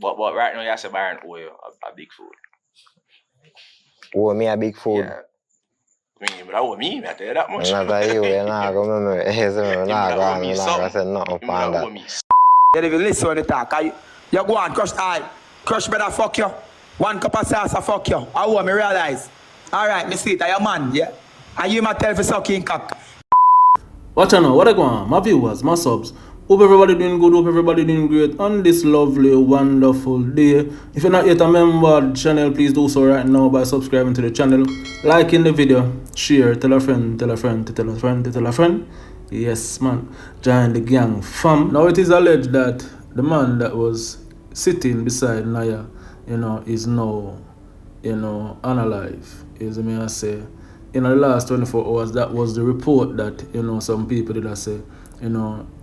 But right now you have to buy a big food. Oh, me a big food. Yeah. But I owe me, I tell you that much. Not that you, you're not going to say nothing for that. You don't even listen when they talk. You go on, crush better fuck you. 1 cup of sauce, fuck you. I want me realize. Alright, me see it, you're man, yeah? And you might tell for sucking cock. Watchyahnow, what I go on? My viewers, my subs. Hope everybody doing good, hope everybody doing great on this lovely, wonderful day. If you're not yet a member of the channel, please do so right now by subscribing to the channel, liking the video, share, tell a friend, tell a friend, tell a friend, tell a friend. Yes, man. Join the gang fam. Now it is alleged that the man that was sitting beside Niah, is now, unalive. Is me I say. In the last 24 hours, that was the report that, some people did say,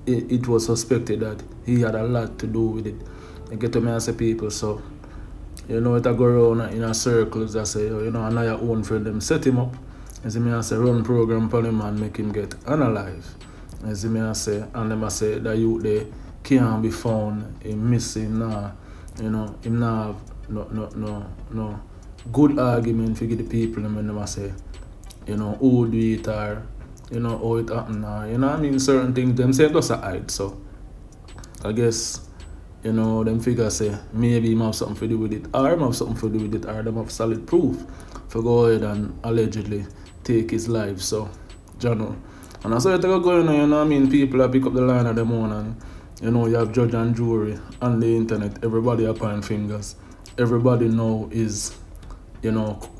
it was suspected that he had a lot to do with it. I get to me and say people, so, it I go around in a circles, I say, Niah own friend, them set him up. As me I say, run program for him and make him get unalive. As me I say, and them I say, that youth they can't be found, he missing now, him not have no good argument to give the people, and them I say, who do it or, how it happen or, certain things, them say just a hide, so I guess, them figure say, maybe him have something to do with it, or him have something to do with it, or them have solid proof for go ahead and allegedly take his life, so, Jano. And I saw it going on, people pick up the line of them own, and, you have judge and jury on the internet, everybody are pointing fingers, everybody now is,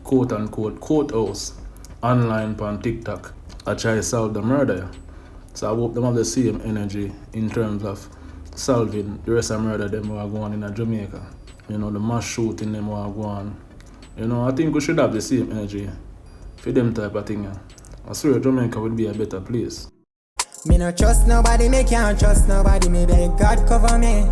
quote unquote, courthouse, online on TikTok, I try to solve the murder. So I hope them have the same energy in terms of solving the rest of the murder them who are going in Jamaica. The mass shooting them who are going. I think we should have the same energy for them type of thing. I swear Jamaica would be a better place. Me no trust nobody, me can't trust nobody, me beg God cover me.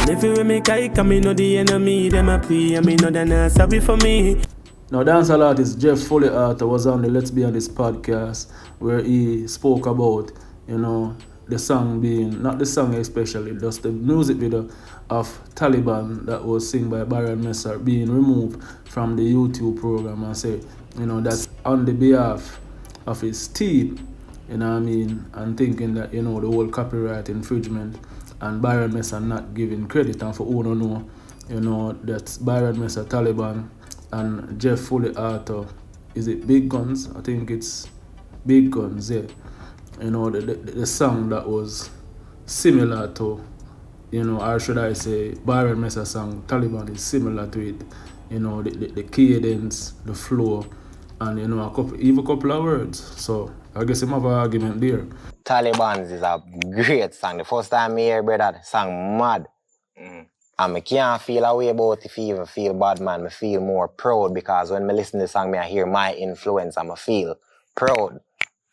If you make I me know the enemy, them a pray, and me know they're not sorry for me. Now, dancehall artist Jeff Foley Arthur was on the Let's Be On This podcast where he spoke about, the song being, not the song especially, just the music video of Talliban that was sung by Byron Messer being removed from the YouTube program, and say, that's on the behalf of his team, and thinking that, the whole copyright infringement and Byron Messer not giving credit, and for who don't know, that's Byron Messer, Talliban, and Jeff Foley Arthur, is it Big Guns? I think it's Big Guns, yeah. The song that was similar to, or should I say, Byron Messer song, Talliban, is similar to it. The cadence, the flow, and, a couple of words. So, I guess I have an argument there. Talliban is a great song. The first time I hear that song, mad. And I can't feel a way about it if I even feel bad, man. I feel more proud because when I listen to the song, I hear my influence and I feel proud.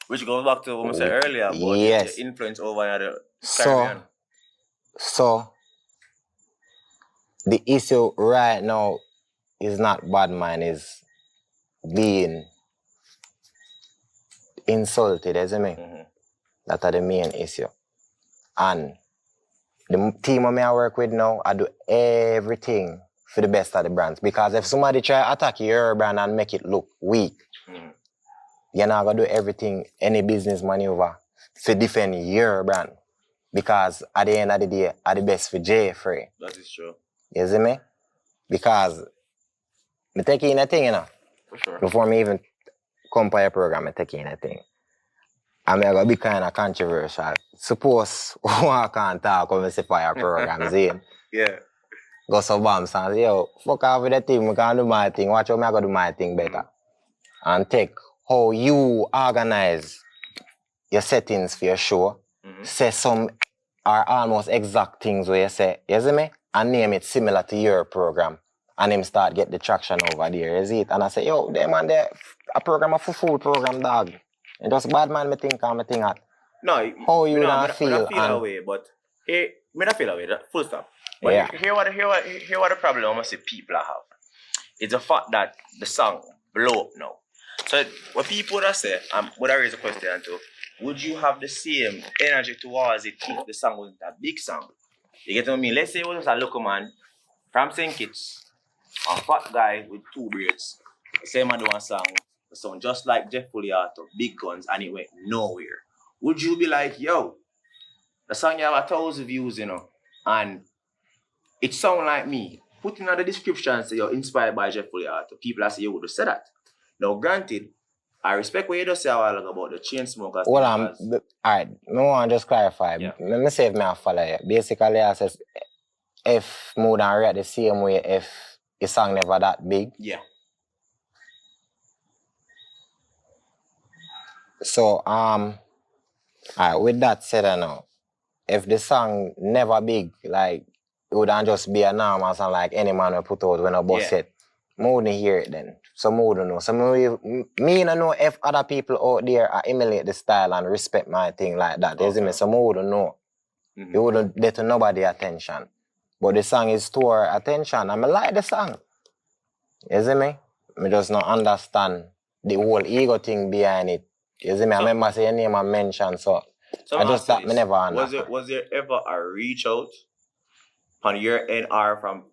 Which goes back to what I said earlier about your influence over the Caribbean. So, the issue right now is not bad, man, is being insulted, isn't it? That's the main issue. And the team I work with now, I do everything for the best of the brands. Because if somebody try to attack your brand and make it look weak, you're not going to do everything, any business maneuver, to defend your brand. Because at the end of the day, I'm the best for Jaii Fraise. That is true. You see me? Because I take in a thing, For sure. Before me even come to your program, I take in a thing. I'm going to be kind of controversial. Suppose one can't talk when I see fire program, see? Yeah. Go so Bam and say, yo, fuck off with the thing, I can do my thing. Watch how I go do my thing better. And take how you organize your settings for your show, say some are almost exact things where you say, you see me? And name it similar to your program. And him start get the traction over there, you see it? And I say, yo, them man, they a program, a food program, dog. And just bad man, me think hot. No, how you not feel? I feel that way, but I don't feel that way, full stop. But yeah. Here what the problem I see people have. It's the fact that the song blow up now. So what people that say, would I raise a question too, would you have the same energy towards it if the song wasn't a big song? You get what I mean? Let's say it was a local man from St. Kitts, a fat guy with 2 braids. The same man do one song, the sound just like Jeff Folliato, Big Guns, and it went nowhere. Would you be like, yo, the song you have 1,000 views, you know, and it sound like me? Put in the description, say you're inspired by Jeff Folliato. People say you would have said that. Now, granted, I respect what you just said a while ago about the chain smokers. Well, alright, I want to just clarify. Yeah. Let me say if I follow you. Basically, I says if more than react the same way if the song never that big. Yeah. So, alright, with that said, I know, if the song never big, like, it wouldn't just be a normal song like any man will put out when a boss set. I wouldn't hear it then. So I wouldn't know. So me don't know if other people out there are emulate the style and respect my thing like that. You see me? So I wouldn't know. It wouldn't get to nobody attention. But the song is to our attention. And I like the song. You see me? I just not understand the whole ego thing behind it. You see me? I remember saying your name and mention, so I just thought me never understand. Was there ever a reach out on your NR from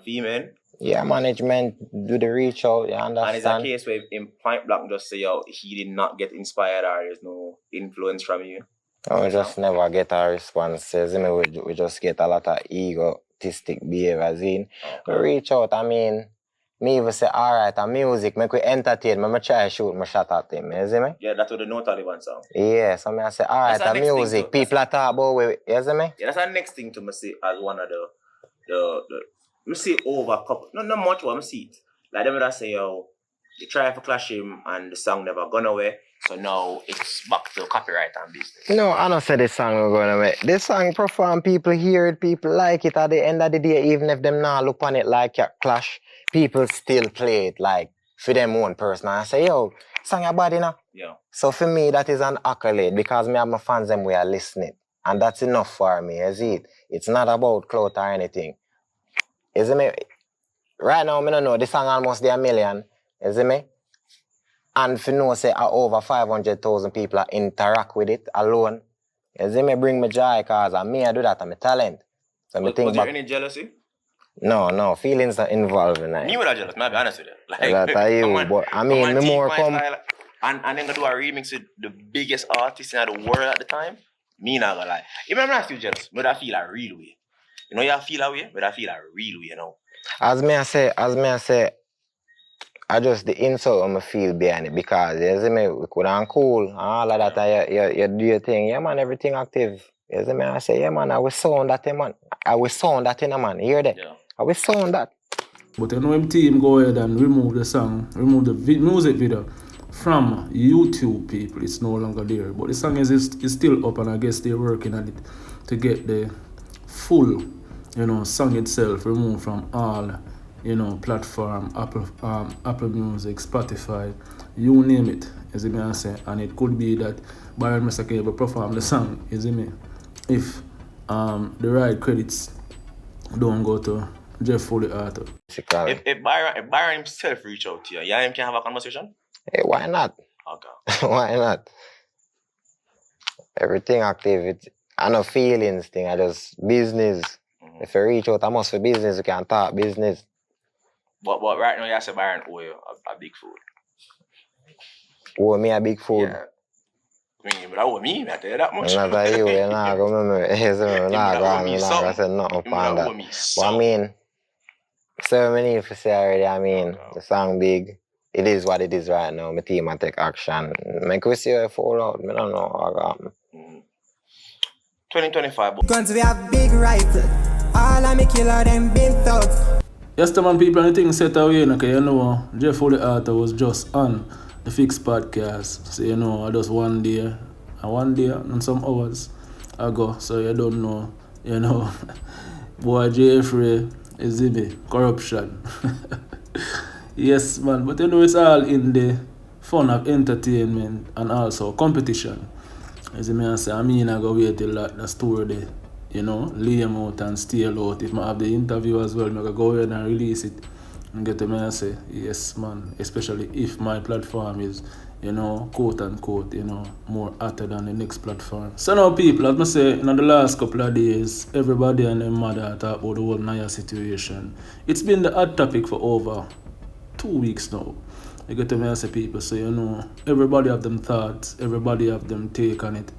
female? Yeah, management do the reach out, you understand? And it's a case where in point blank just say, yo, he did not get inspired or there's no influence from you? No, we just never get a response. You see me? We just get a lot of egotistic behaviors in. We reach out, I mean, me even say, alright, music, make we entertain, me try to shoot my shot at him, you see me? Yeah, that's what the No Talliban song. Yeah, so I say, alright, music, people are talking about it, you see me? Yeah, that's the next thing to me see as one of the me see over a couple, not much, but I see it. Like them that say, yo, they try to clash him and the song never gone away, so now it's back to copyright and business. No, I don't say this song will go away. This song perform, people hear it, people like it. At the end of the day, even if them not look on it like a clash, people still play it like for them own person. And I say, yo, song your body now. Yeah. So for me, that is an accolade because me have my fans them we are listening. And that's enough for me, you see it? It's not about clout or anything. You see me? Right now, I don't know, this song almost there 1 million. You see me? And for know, say, over 500,000 people interact with it alone. You see me? Bring me joy because I do that, I'm a talent. So Was there any jealousy? No, feelings are involved in that. Me would have jealous, I'll be honest with you. Like, that are you, but I mean, me more come... And then go do a remix with the biggest artist in the world at the time. Me not gonna lie. Even if I'm not still jealous, but I feel a real way. You know you feel a way, but I feel a real way, you know. As me I say, I just the insult I feel behind it because you see me, we could and cool and all of that, you do your thing, yeah man, everything active. You see me, I say, yeah man, I will sound that man. I will sound that in a man, you hear that? Yeah. I will sound that. But you know when team go ahead and remove the song, remove the music video from YouTube, people, it's no longer there. But the song is still up and I guess they're working on it to get the full, song itself removed from all, platform, Apple Music, Spotify, you name it, you see me I say. And it could be that Byron Mr. can ever perform the song, you see me, if the right credits don't go to Jeff Folliato. If Byron himself reach out to you, yeah, him can have a conversation? Hey, why not? Okay. Why not? Everything active. I know feelings thing. I just business. Mm-hmm. If you reach out, I must for business. You can talk business. But right now, you say Byron owe you a big food. Owe me a big food? Yeah. I mean, but that owe me. I tell you that much. Not that you. You're not going to remember. You're not going to say nothing upon that. But I mean, so many if you say already, I mean, the song big. It is what it is right now. My team I take action. Make we see how it fall out. I don't know how it 2025. Guns we have big rifle. All of me killer them big thugs. Yes, the man, people and the thing set away. Okay, Jeff Folliato was just on the Fix podcast. So just one day and some hours ago. So you don't know, boy Jaii Fraise is in the corruption. Yes, man, but it's all in the fun of entertainment and also competition. As I say, I go wait till that story there, lay him out and stay out. If I have the interview as well, I go ahead and release it and get to me and say, yes, man, especially if my platform is, you know, quote unquote, you know, more hotter than the next platform. So now people, as I say, in the last couple of days, everybody and their mother talk about the whole Niah situation. It's been the hot topic for over 2 weeks now. You get to me as a people, so you know, everybody have them thoughts, everybody have them take on it.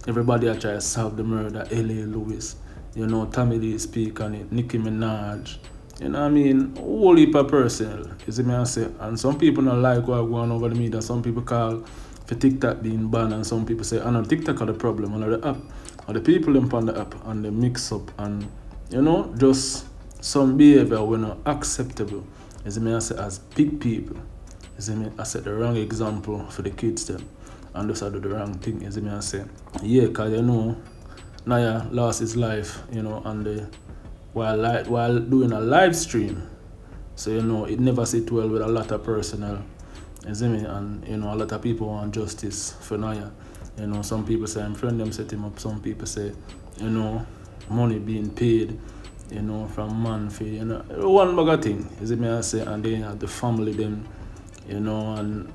Everybody are trying to solve the murder, L.A. Lewis. You know, Tommy Lee speak on it, Nicki Minaj. You know what I mean? Whole heap of personal, you see me I say. And some people don't like what going over the media. Some people call for TikTok being banned, and some people say, no, TikTok are the problem, and the app, or the people on the app, and they mix up, and you know, just some behavior were not acceptable. You see me I say, as big people. You see me I set the wrong example for the kids them, and just I do the wrong thing. You see me I say, yeah, cause you know, Niah lost his life, you know, and while doing a live stream. So, you know, it never sit well with a lot of personnel, you see me, and, you know, a lot of people want justice for Niah. You know, some people say, I'm friend them set him up, some people say, you know, money being paid, you know, from man for, you know, one bag of thing, you see me I say, and then the family them, you know, and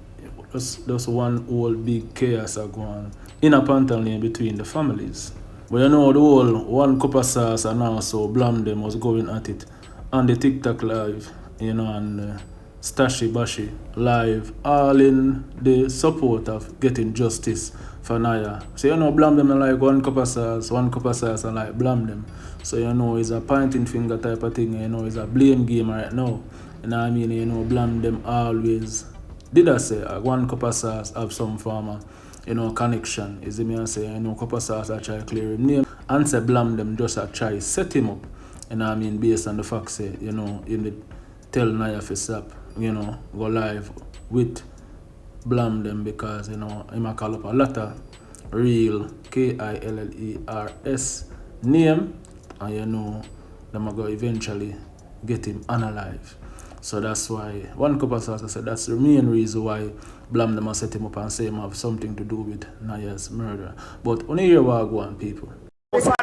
just one whole big chaos are going in a pantal lane between the families. But you know, the whole one cup of sauce and also Blam them was going at it on the TikTok live, you know, and Stashy Bashi live, all in the support of getting justice for Niah. So you know, Blam them like one cup of sauce and like Blam them. So you know, it's a pointing finger type of thing, you know, it's a blame game right now. You know what I mean? You know, Blam them always, did I say, one cup of sauce have some form of, you know, connection. Is it me and say, you know, couple sauce I try to clear him name. And say Blam them just I try set him up. You know what I mean, based on the fact say, you know, in tell Niah for stop, you know, go live with Blam them because, you know, he might call up a lot of real KILLERS name, and you know, them are going to eventually get him unalive. So that's why one couple sauce I said that's the main reason why Blam them set him up and say him have something to do with Niah's murder. But only hear what I go on, people. Listen,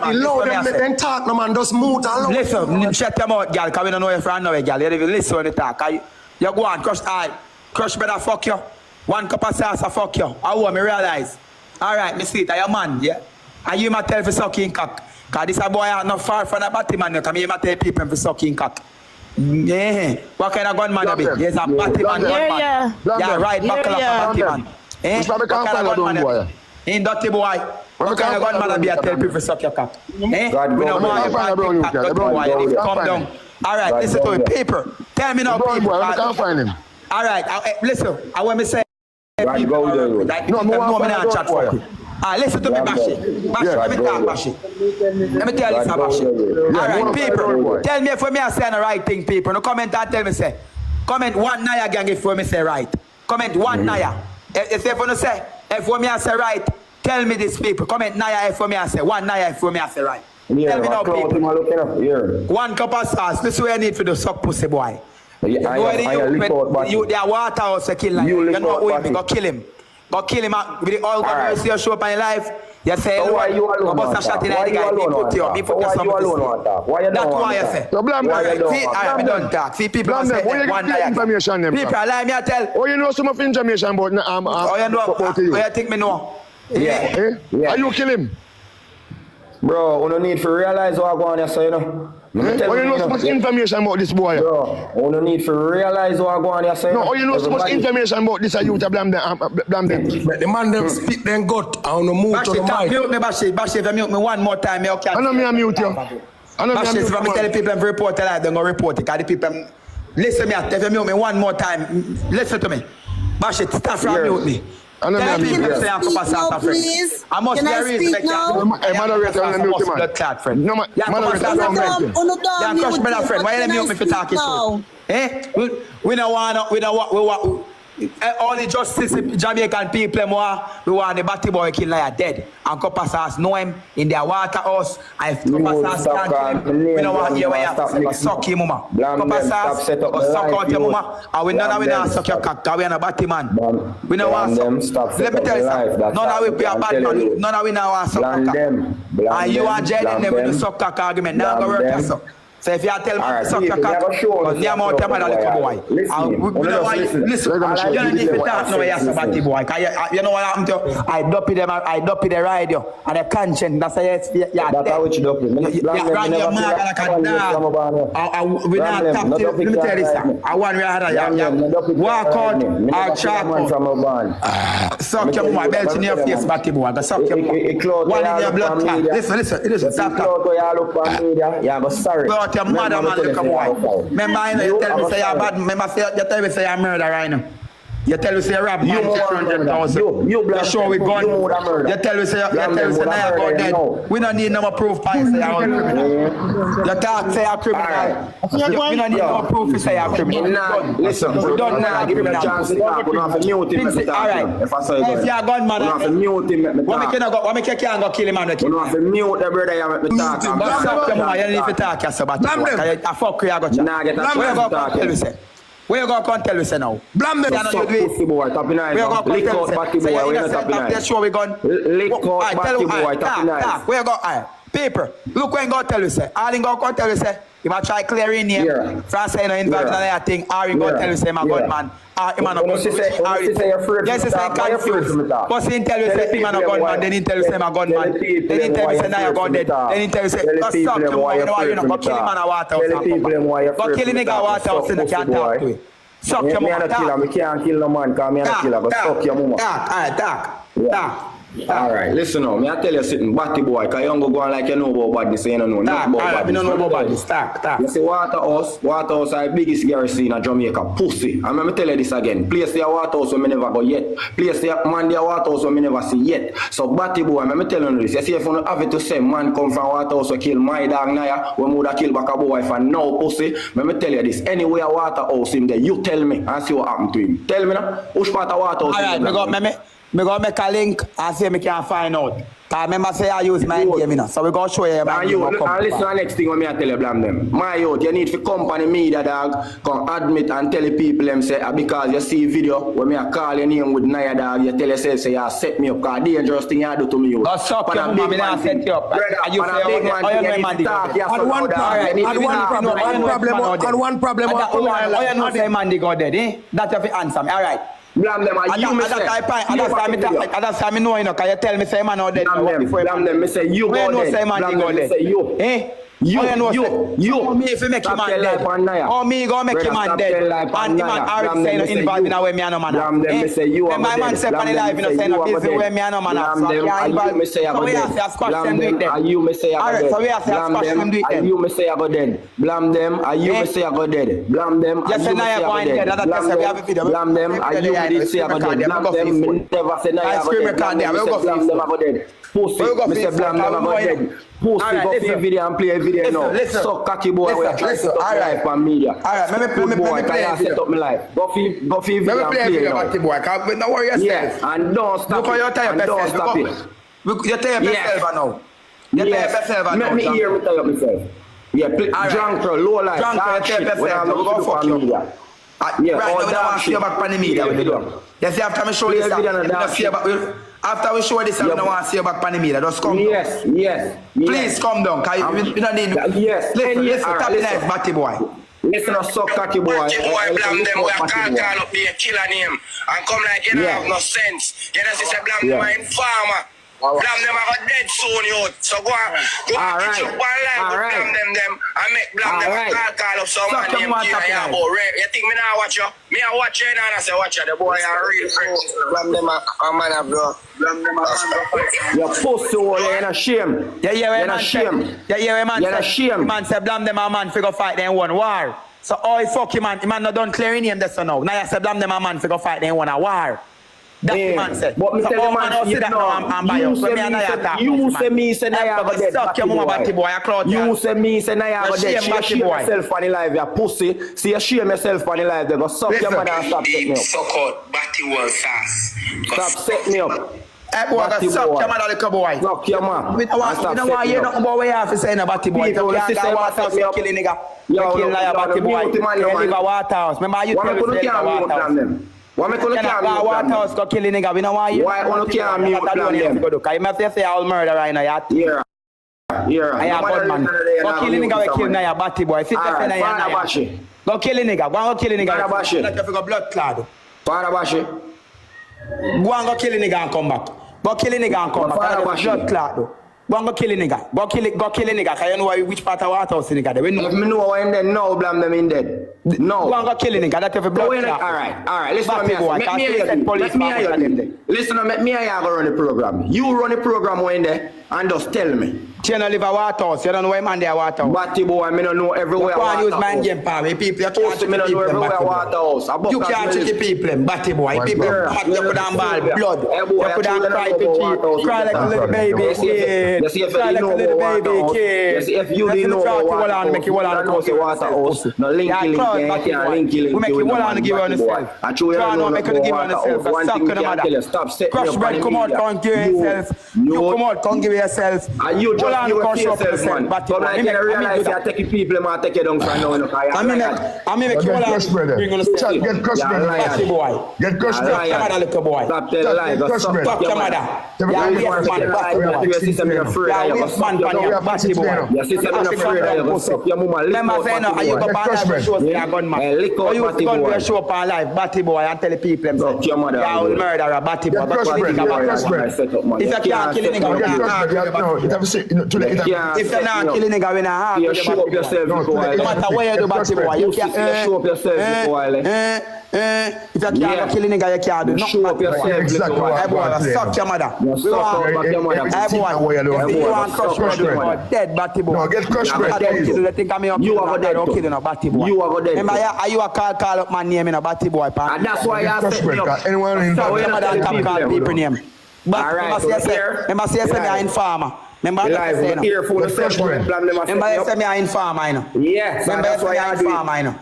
talk, no man, just move along. Listen, shut your mouth, girl, because we don't know if you know, girl. You listen when they talk. You go on, crush better fuck you. One cup of sauce, I fuck you. I want me realize. All right, me see it, your man, yeah? And you might tell for sucking cock. Because this a boy are not far from the batty man, because you might tell people for sucking cock. Yeah, what kind of gunman you be? He's a batty man, yeah. Yeah, right, buckle up a batty man. What kind of gunman boy? Ain't dirty boy. What kind of gunman be a tell people suck your cock? Eh? We don't want you to come down. All right, listen to me, paper. Tell me now, people. I can't find him. All right, listen. I want me say. No, me not chat for you. Listen to me, Bashi. Let me talk, Bashi. Let me tell you something, Bashi. All right, people. Tell me if I say the right thing, people. No comment and tell me say. Comment one Niah gang if I say right. Comment one Niah. If you say, if I say right, tell me this, people. Comment Niah if I say. One Niah if I say right. Tell me now, people. One cup of sauce. This is what I need for the suck pussy boy. You are water house to kill him. You know who go kill him. Go kill him with the all mercy you show up in your life. You say, why you alone? Go bust a shot in the guy. Me put you some That's why you say. I don't talk. See people say one day. People lie me I tell. Oh, you know some of information about oh, you know about you. You think me know? Yeah. Are you kill him? Bro, we don't need to realize what going on, you know. Oh, you know so much information about this boy. Bro, we don't need to realize what going on, No, oh, you know so much information about this youth Blam them. But the man them speak them gut. I don't know move to the mic. Mute me, Bashi. Bashi, if you mute me one more time, you can't. I know me I mute you. Bashi, if I tell people to report it, they're going to report it. Because the people, listen me, if you mute me one more time, listen to me. Bashi, stop from mute me. I know me I mute you. Please. I must Can I speak now? Hey, moderator, I'm mute you, man. No, moderator, I'm mute you. Crush me, friend. Why you mute me if you talk it? Eh? We don't want all the justice Jamaican people we want the batty boy kill Niah dead. And Copper Sauce know him in their water house. And if Copper Sauce can't kill him, we don't want to hear where you suck him, mama. Copper Sauce or suck out your mama. And we don't suck your cock because we are a batty man. We don't want to. Let me tell you something. None of we be a bad man. None of we now want to suck cock. And you are jailing them with the suck cock argument. Now go work yourself. So if you tell me Alright, suck your people, cock, never show but us near more time that little boy. listen. We don't want you listen. You don't need to talk no yes about the boy. You know what happened to you? I dopey them, I dopey the ride you, and the conscience. That's why yeah. That's how you dopey. Run your mouth like a dog. We not tap till. Let me tell you this. I want we had a walk out or chalk out. Suck your mouth, belt in your face, batty boy. Suck your mouth. One in your blood clot. Listen. Stop. Sorry. But your mother man look a boy. Remember, you tell me say you're bad. Remember, you tell me say you're murder right now. You tell me say you rob man 600,000. You show we gun. You tell me say Niah go dead. We don't need no more proof. I say you're criminal. You talk say you're criminal. We don't need no more proof to say you're criminal. Listen, we don't now give him a chance to talk. We don't have to mute him. Alright. If you're a gunman, we don't have to mute him. what make you can't go kill him and we don't have to mute the brother and make me talk. But stop your mouth. You don't need to talk yourself. I fuck you. I got you. Nah, get a chance to talk. Where you going to come tell us now? Blam them. Suck pussy boy, tapping eyes. Lick out batty boy, we're not tapping eyes. That's what we going. Lick out batty boy, tapping eyes. Where you go? Paper. Look when you go tell us. All you go tell us. You might try clearing here. France say no invite another thing. Or you go tell us him a gunman. Or him a no gunman. Yes, it's like confused. But he tell you say him a no gunman. Then he tell you say him a gunman. Then he tell you say Niah gun dead. Then he tell you say go suck him. You know why you know go kill him in a water house. Go kill him in a water house and you can't talk to him. Suck your mama. I can't kill no man because I'm not a killer. But suck your mama. Talk. Alright, listen now. I tell you something, batty boy, because you don't go on like you know about badness, so you don't know nothing about badness. We don't know about badness. Talk. You see, Waterhouse is the biggest garrison in Jamaica. Pussy. And let me tell you this again. Place the Waterhouse where we never go yet. Place the man the Waterhouse where we never see yet. So batty boy, let me tell you this. You see, if you have it to say, man come from Waterhouse to kill my dog Niah, we would have killed back a boy for no pussy. Let me tell you this. Anywhere Waterhouse him there, you tell me and see what happened to him. Tell me now, which part of Waterhouse? Alright, me go make a link and see if me can find out. Because remember say I use my name, so we go show you my name. And listen to the next thing when I tell you, Blam them. My youth, you need to come on the media, dog, come admit and tell the people them say, because you see video when me call your name with Niah, dog, you tell yourself, say, you set me up, because dangerous thing you do to me, youth. But suck your mama, me not set you up. And you say, one problem, oh, you know say Mandy go dead, eh? That's your answer me, alright. Blam them, you me say. That's how I know, you know, because you tell me say man out dead. Blam them, me say you go dead. You know say man go dead. Eh? You me if you make him man dead. Oh, me go make him man dead. And him and Eric say involved in a way me and no man. Blam them, me say you are my man say on the life, you know, say no busy way me and no man. Blam them, you me say I go dead. You me say I go dead. So we have to you me say I go dead. Blam them, you me say I go dead. Blam them, you say Niah go dead. Blam them, you me say I go dead. Blam them, never say Niah go dead. Blam them I go dead. Pussy, me say Blam them I go dead. Pussy, go play video and play a video now. Suck cocky boy, we are trying to set up my life on media. Alright, let me play a video. Set up my life. Go for video and play now. Don't worry yourself. Yeah, and don't stop it. And don't stop it. You tell yourself now. You tell yourself now. Let me hear me tell you myself. Yeah, drunk for low life. Drunk for yourself. Go fuck you. Yeah, right now we don't want to see you back on the media with the dog. You see after me show this, after we show this, I don't want to see you back on the media. Just come down. Yes. Please come down, because you don't need... Yes. Listen, tap the nice batty boy. Listen to suck cocky boy. Watchy boy, Blam them, we can't call up the killer name. And come like, you don't have no sense. You know, say Blam them are informer. Blam them are dead soon, you. So go on pitch up one line with Blam them and make Blam them call up someone named Niah. You think me now watch you? Me I watch you and I say watch you. The boy are real friends. Blam them are man of bro. Blam them are you pussy hole, you're not shame. You're not shame. You're not shame. Man say Blam them a man figure fight them one war. So oh fuck him man. The man not done clearing him this so now. Now you say Blam them a man figure fight them one a war. That's the man said. But me tell the man, you say me say Niah go dead. Suck your mama batty boy, you say me say Niah go dead. She shame yourself on the live, you pussy. See you shame yourself on the live. They go suck your mother and stop setting me up. Suck out batty wall sauce. Stop setting me up. Hey boy, go suck your mother little boy. Suck your man. We don't want you nothing about what you have to say in a batty boy. You can't go Waterhouse and kill a nigga. You kill Niah batty boy. You live a Waterhouse. Remember you tell me to live a Waterhouse. Why me couldn't kill me? Waterhouse go kill a nigga. We don't want you. Why you can't mute them? Because you say all murder right now. Yeah. Yeah. I have gunman. Go kill the nigga we kill Niah, batty boy. Sit there, Niah. Go kill the nigga. Go kill the nigga. Father Bashi. Let you go blood clot. Father Bashi. Go and go kill the nigga and come back. Go kill the nigga and come back. Father Bashi. Blood clot though. Go and go kill the nigga. Go kill the nigga. Cause you know which part of Waterhouse the nigga. If me know when dead, no Blam them in dead. No. Go and go kill the nigga. That have a blood clot. Alright. Listen to me. Listen to me. I go run the program. You run the program when there and just tell me. You don't live at Waterhouse. You don't know where man there Waterhouse. Batty boy, I don't know everywhere. You can't use mind game power. People, you can't trick the people. You can't trick the people. Batty boy. People, you put on ball, blood. You put on cry to cheat. Cry like a little baby kid. Cry like a little baby kid. If you didn't know Waterhouse, make you hold on to Waterhouse. No linky link. We make you hold on to give on yourself. Try not make you give on yourself. Suck on the mother. Crush bread, come out, come give yourself. You come out, come give yourself. You just you will see yourself, man. But I realize you're taking people, man, take you down for now. I mean, make you all get crushed, get crushed, boy. Get crushed, boy. Stop telling lies. Fuck your mother. Your sister, I'm afraid. Your man, batty boy. Your sister, I'm afraid. Your mama, remember saying, are you going to show me a gunman? Or you going to show up on live, batty boy, and tell the people, you're all murderer, batty boy. If you can't kill a nigga, if you're not killing nigga when I have, you show up yourself. No matter where you do, batty boy, you can't show up yourself. If you can't kill a nigga, you can't do nothing. Show up yourself. Suck your mother. We want crush bread. Dead batty boy. No, get crushed bread. You are dead. Don't kill no batty boy. You are dead. Remember, are you a call up my name in a batty boy? And that's why I said anyone in your mother top call people name. But remember, say me a informer. Remember I say no. Remember you say me a informer, you know. Yes. Remember you say me a informer, you know.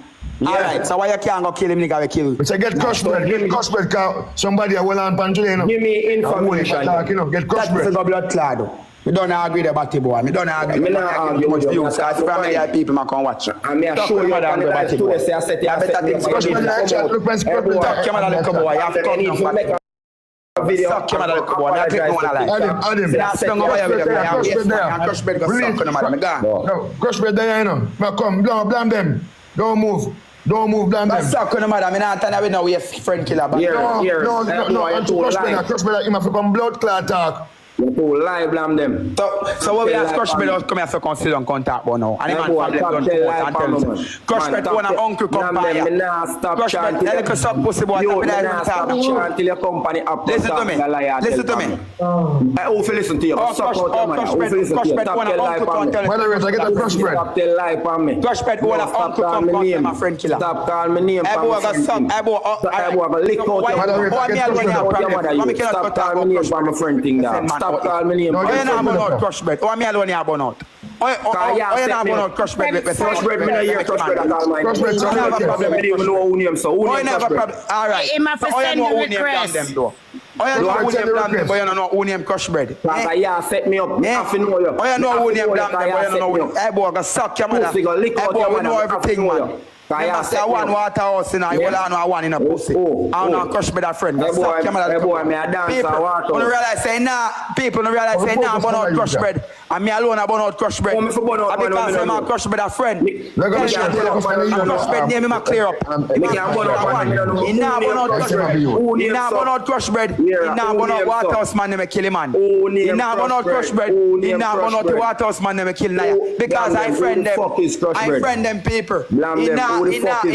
Alright, so why you can't go kill him, nigga, we kill. But say get crushed bread, cause somebody will on panjule, you know. Give me information. Get crushed bread. That's a blood clot. We don't agree the batty boy. We don't agree. We don't argue much views. Because from here, people might come watch. I'm here show you on the batty boy. I better things to do. Talk your mother, little boy. You have to come down batty. Suck your mother, little boy. I click no one alive. Adam. That's strong over here with them. Crush bed go suck on the mother. No, crush bed there, you know. Now come, Blam them. Don't move, Blam them. Suck on the mother. I'm not telling you now we a friend killer. No. Crush bed, him have to come blood clot talk. You lie, Blam them. So what we ask Crush Bed come here for consider and contact about now. And the man from them don't tell us. Crush Bed one uncle come by here. Crush Bed, tell you suck pussy boy. You not stop until your company up. Listen to me. Listen to me. I also listen to you. Crush Bed one uncle come tell you. Moderator, get a Crush Bed. Stop tell lie for me. Crush Bed one uncle come tell my friend killer. Stop calling me name. I boy got suck. I boy go lick out. Stop calling me name for my friend thing there. Stop calling me name. Oh, you not born out Crush Bed. Oh, me alone you born out. Oh, you not born out Crush Bed. Crush Bed, me no hear Crush Bed at all, man. Crush Bed, I have a problem. I don't know who name, so who name Crush Bed? All right. Oh, you know who name them though. Oh, you know who name them, but you don't know who name Crush Bed. Yeah, set me up. I have to know you. Oh, you know who name them, but you don't know who. Hey, boy, go suck your mother. Hey, boy, we know everything, man. I say one Waterhouse in a you will know one in a pussy. I don't Crush Bed a friend. Suck your mother. Boy, me a dancer. People don't realize say nah. People don't realize say nah. Burn out Crush Bed. And me alone I burn out Crush Bed. Because I'm a Crush Bed a friend. Crush Bed name him a clear up. He nah burn out Crush Bed. He nah burn out Crush Bed. He nah burn out Waterhouse man name kill him man. He nah burn out Crush Bed. He nah burn out the Waterhouse man name kill Niah. Because I friend them. I friend them people. He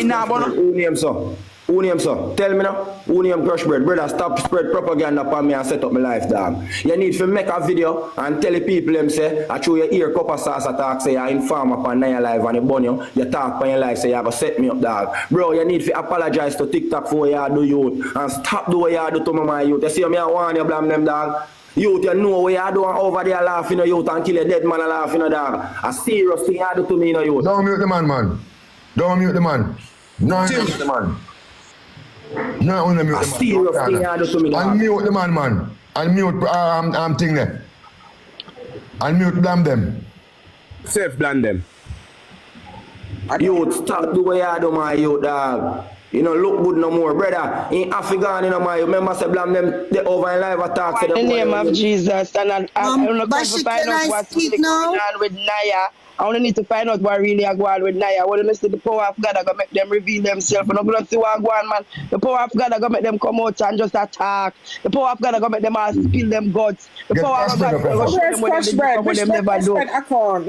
nah burn out. Who name so? Tell me now. Who name Crush Bread? Brother, stop spread propaganda upon me and set up my life, dog. You need to make a video and tell the people them say, I show you ear cup of sauce attack, say you inform upon Niah live and you burn you talk upon your life, say you have to set me up, dog. Bro, you need to apologize to TikTok for what you do, youth. And stop do what you do to my youth. You see me, I want you blame them, dog. Youth, you know what you do over there laughing, youth, and kill a dead man laughing, dog. A serious thing you do to me, youth. Don't mute the man. Don't mute the man. No, mute the man. No, only mute the man. Serious thing you do to me, dog. Unmute the man. Unmute thing there. Unmute Blam them. Safe Blam them. Youth, stop do what you do, my youth, dog. You know, look good no more, brother. In Africa, you know, my remember say Blam them they over in live attack. In the name of Jesus, and I don't know to find out what's really going on with Niah. I only need to find out what really are going on with Niah. When you see the power of God, I gonna make them reveal themselves. And I'm gonna see what going on, man. The power of God, I gonna make them come out and just attack. The power of God, I gonna make them all spill them guts. The power of God, I gonna show them what they never do.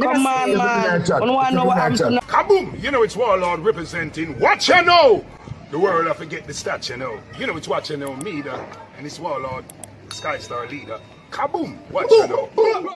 Come on, man. I don't know what I'm saying. Kaboom! You know it's Warlord representing Watchyahnow! The world I forget the stats, you know. You know it's Watchyahnow, me, and it's Warlord, Sky Star leader. Kaboom! Watchyahnow.